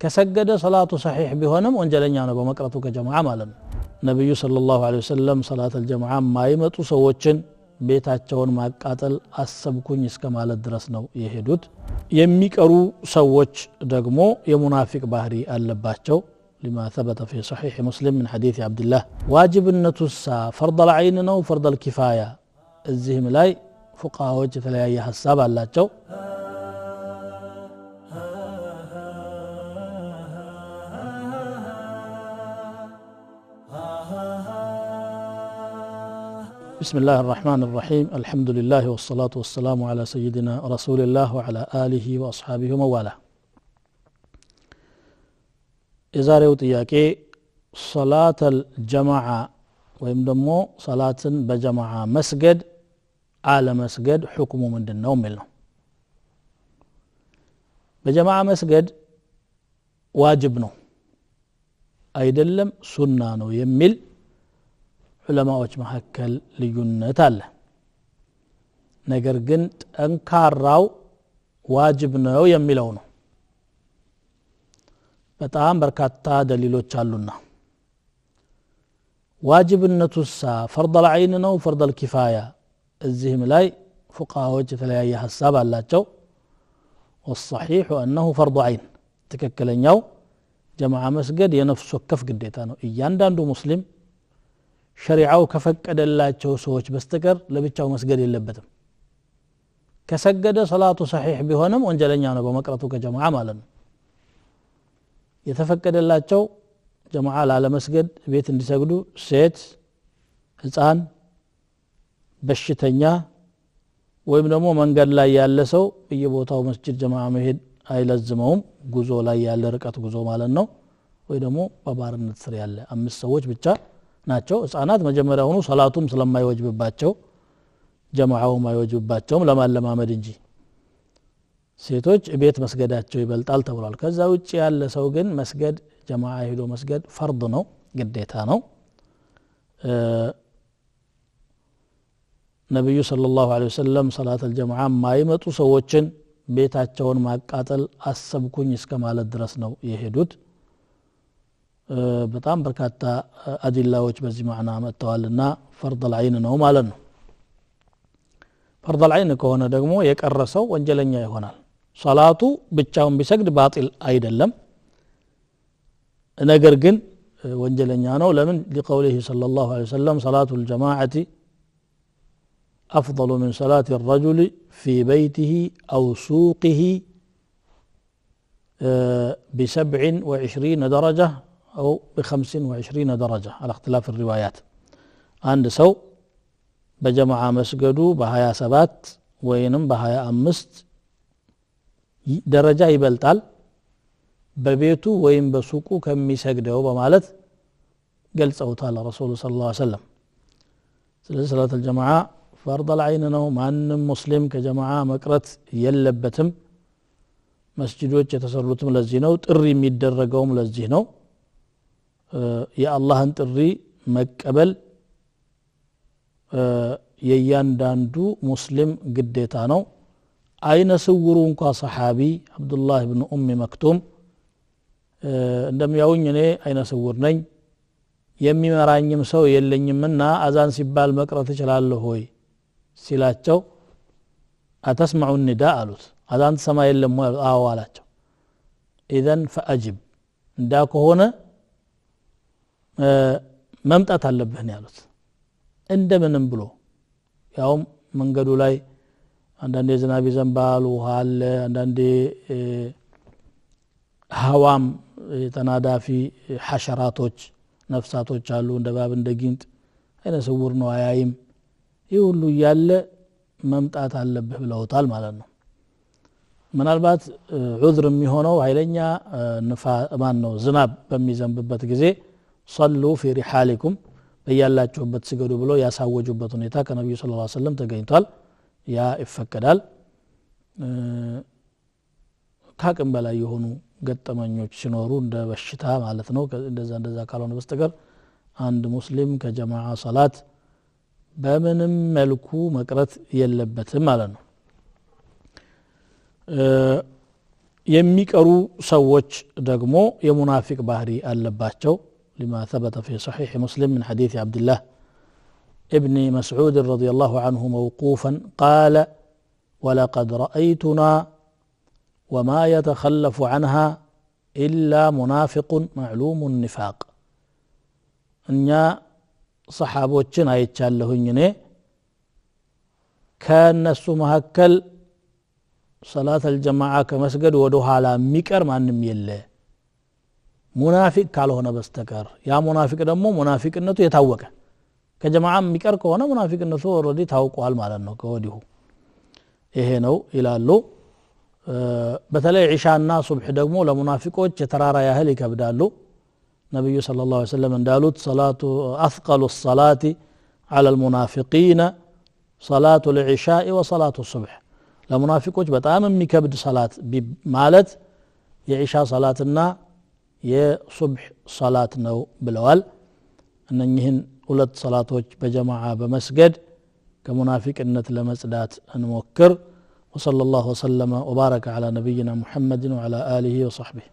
ከሰገደ ሰላቱ صحيح ቢሆንም ወንጀለኛ ነው በመቅረቱ ከጀማዓ ማለት ነው ነብዩ ሰለላሁ ዐለይሂ ወሰለም ሰላት الجمعه ማይመጡ ሰዎችን ቤታቸውን ማቃጠል አሰብኩኝ እስከ ማለት ድረስ ነው የሄዱት የሚቀሩ ሰዎች ደግሞ የሙናፊቅ ባህሪ አለባቸው لما ثبت في صحيح مسلم من حديث عبد الله واجب النتوسا فرض العين ነው فرض الكفايه እዚህም ላይ ፉቃዎች የተለያየ ሐሳብ አላቸው بسم الله الرحمن الرحيم الحمد لله والصلاة والسلام على سيدنا رسول الله وعلى آله وأصحابه ومواله إذا رأيت إياكي صلاة الجماعة ويمدمو صلاة بجماعة مسجد على مسجد حكم من النوم منه بجماعة مسجد واجبنه أيدلم سنانو يميل ዑለማዎች መሐከል ልዩነት አለ ነገር ግን ጠንካራው ዋጅብ ነው የሚለው ነው በጣም በርካታ ደሊሎች አሉና ዋጅብነቱሳ ፈርድ العين ነው ፈርድ الكفايه እዚህም ላይ ፉቃዎች የተለያየ ሐሳብ አላቸው والصحيح انه فرض عين ተከክለኛው ጀማዓ መስገድ የነፍስ ወከፍ ግዴታ ነው እያንዳንዱ ሙስሊም ሸሪዓው ከፈቀደላቸው ሰዎች በስተቀር ለብቻው መስገድ የለበትም ከሰገደ ሰላቱ صحيح ቢሆንም ወንጀለኛ ነው በመቅረቱ ከጀማዓ ማለት ነው የተፈቀደላቸው ጀማዓ ላለመስገድ ቤት እንዲሰግዱ ሴት ህፃን በሽተኛ ወይም ደግሞ መንገድ ላይ ያለ ሰው በየቦታው መስጂድ ጀማዓ መሄድ አይለዝመውም ጉዞ ላይ ያለ ርቀት ጉዞ ማለት ነው ወይ ደግሞ በባርነት ስር ያለ አምስት ሰዎች ብቻ ናቸው ህፃናት መጀመሪያ ሆኖ ሰላቱም ስለማይወጅብባቸው ጀማዓው ማይወጅብባቸውም ለማለማመድ እንጂ ሴቶች ቤት መስገዳቸው ይበልጣል ተብሏል ከዛ ውጪ ያለ ሰው ግን መስገድ ጀማዓ ሄዶ መስገድ ፈርድ ነው ግዴታ ነው ነብዩ ሰለላሁ ዐለይሂ ወሰለም ሰላት الجمعه ማይመጡ ሰዎችን ቤታቸውን ማቃጠል አሰብኩኝ እስከ ማለት ድረስ ነው የሄዱት በጣም በርካታ አዲላዎች በዚህ ማዕና መጥተዋልና ፈርድ العين ነው ማለት ነው ፈርድ العين ከሆነ ደግሞ የቀረሰው ወንጀለኛ ይሆናል ሶላቱ ብቻውን ቢሰግድ ባጢል አይደለም ነገር ግን ወንጀለኛ ነው ለምን لقوله صلى الله عليه وسلم صلاة الجماعة أفضل من صلاة الرجل في بيته أو سوقه ب27 درجة أو ب25 درجة على اختلاف الروايات عند سو بجماعة مسجدو بهايا سبات وينم بهايا أمست درجة يبلتال ببيتو وين بسوقو كم يسجدو بمالت قلت أوتال رسول صلى الله عليه وسلم صلاة الجماعة فرض العين ነው ማንም ሙስሊም ከጀማዓ መቅረት የለበትም መስጂዶች የተሰሩትም ለዚህ ነው ጥሪ የሚደረገውም ለዚህ ነው የአላህን ጥሪ መቀበል የያንዳንዱ ሙስሊም ግዴታ ነው አይነ ስውሩ እንኳን ሰሃቢ አብዱላህ ኢብኑ ኡም መክቱም እንደሚያውኝ እኔ አይነ ስውር ነኝ የሚመራኝም ሰው የለኝምና አዛን ሲባል መቅረት እችላለሁ ሆይ ሲላቸው አተስማዑ النداء አሉት አዛን ተሰማ የለም አዎ አላቸው اذا فاجب እንዳ ከሆነ መምጣት አለብህ ነው ያሉት እንደምንም ብሎ ያው መንገዱ ላይ አንዳንዴ ዝናብ ይዘንባል ውሃ አለ አንዳንዴ ሐዋም ተናዳፊ ሐሸራቶች ነፍሳቶች አሉ እንደ ባብ እንደ ጊንጥ አይነ ስውር ነው አያይም ይሁሉ ያለ መምጣት አለብህ ብለውታል ማለት ነው ምናልባት ዑዝር የሚሆነው ኃይለኛ ማን ነው ዝናብ በሚዘንብበት ጊዜ صلوا في رحالكم በያላችሁበት ስገዱ ብሎ ያሳወጁበት ሁኔታ ከነብዩ ሰለላሁ ዐለይሂ ወሰለም ተገኝቷል ያ ይፈቀዳል ካቅም በላይ የሆኑ ገጠመኞች ሲኖሩ እንደ በሽታ ማለት ነው እንደዛ ካልሆነ በስተቀር አንድ ሙስሊም ከጀማዓ ሶላት በምንም መልኩ መቅረት የለበትም ማለት ነው የሚቀሩ ሰዎች ደግሞ የሙናፊቅ ባህሪ አለባቸው لما ثبت في صحيح مسلم من حديث عبد الله ابن مسعود رضي الله عنه موقوفا قال ولقد رأيتنا وما يتخلف عنها إلا منافق معلوم النفاق እኛ ሰሃቦችን አይቻለሁኝ እኔ ከነሱ መሐከል ሰላት الجماعه ከመስገድ ወደ ኋላ የሚቀር ማንም የለ ሙናፊቅ ካልሆነ በስተቀር ያ ሙናፊቅ ደግሞ ሙናፊቅነቱ የታወቀ ከጀማዓ የሚቀር ከሆነ ሙናፊቅነቱ ኦሬዲ ታውቋል ማለት ነው ከወዲሁ ይሄ ነው ይላሉ በተለይ ዒሻና ሱብህ ደግሞ ለሙናፊቆች የተራራ ያህል ይከብዳሉ ነብዩ ሰለላሁ ዐለይሂ ወሰለም እንዳሉት ሰላቱ አثقل الصلاه على المنافقين صلاه العشاء وصلاه الصبح ለሙናፊቆች በጣም የሚከብድ ሰላት ማለት የዒሻ ሰላትና የሱብህ ሰላት ነው ብለዋል እነኚህን ሁለት ሰላቶች በጀማዓ በመስገድ ከሙናፊቅነት ለመጽዳት እንሞክር وصلى الله وسلم وبارك على نبينا محمد وعلى آله وصحبه